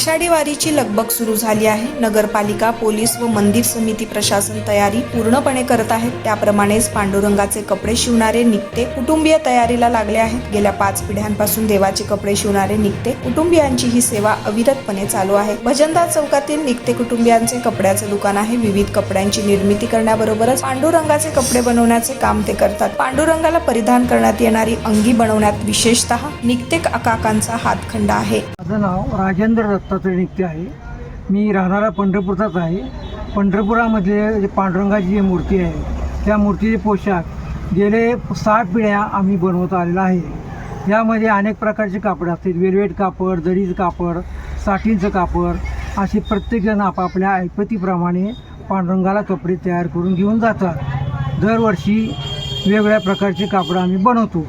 आषाढी वारीची लगबग सुरू झाली आहे। नगरपालिका, पोलीस व मंदिर समिती प्रशासन तयारी पूर्णपणे करत आहेत। त्याप्रमाणेच पांडुरंगाचे कपडे शिवणारे निकते कुटुंबीय तयारीला लागले आहेत। गेल्या 5 पिढ्यांपासून देवाचे कपडे शिवणारे निकते कुटुंबियांची ही सेवा अविरतपणे चालू आहे। भजनदार चौकातील निकते कुटुंबियांचे कपड्याचे दुकान आहे। विविध कपड्यांची निर्मिती करण्याबरोबरच पांडुरंगाचे कपडे बनवण्याचे काम ते करतात। पांडुरंगाला परिधान करण्यात येणारी अंगी बनवण्यात विशेषतः निकते काकांचा हातखंडा आहे। माझं नाव राजेंद्र दत्तात्रय निकते आहे। मी राहणारा पंढरपूरचाच आहे। पंढरपुरामध्ये पांडुरंगाची जी मूर्ती आहे त्या मूर्तीचे पोशाख गेले 60 पिढ्या आम्ही बनवत आलेला आहे। यामध्ये अनेक प्रकारचे कापड असतील, वेलवेट कापड, जरीचं कापड, साठीचं कापड, असे प्रत्येकजण आपापल्या ऐपतीप्रमाणे पांडुरंगाला कपडे तयार करून घेऊन जातात। दरवर्षी वेगवेगळ्या प्रकारचे कापड आम्ही बनवतो।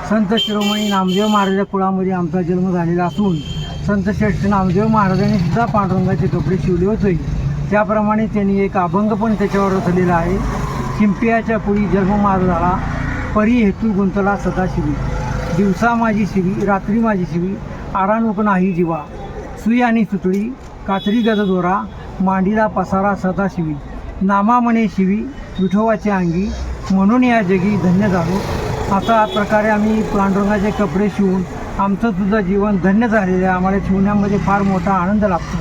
संत शिरोमणी नामदेव महाराजांच्या कुळामध्ये आमचा जन्म झालेला असून संत श्रेष्ठ नामदेव महाराजांनी सुद्धा पांडुरंगाचे कपडे शिवले होते। त्याप्रमाणे त्यांनी एक अभंग पण त्याच्यावर रचलेला आहे। शिंपियाच्या कुळी जन्म माझा झाला, परी हेतू गुंतला सदाशिवी, दिवसा माझी शिवी, रात्री माझी शिवी, आराणूक नाही जीवा, सुई आणि सुतळी, कातरी गज दोरा, मांडीला पसारा सदाशिवी, नामा म्हणे शिवी, विठोबाचे अंगी, म्हणून या जगी धन्य झालो। अशा प्रकारे आम्ही पांडुरंगाचे कपडे शिवून आमचं सुद्धा जीवन धन्य झालेलं आहे। आम्हाला शिवण्यामध्ये फार मोठा आनंद लाभतो।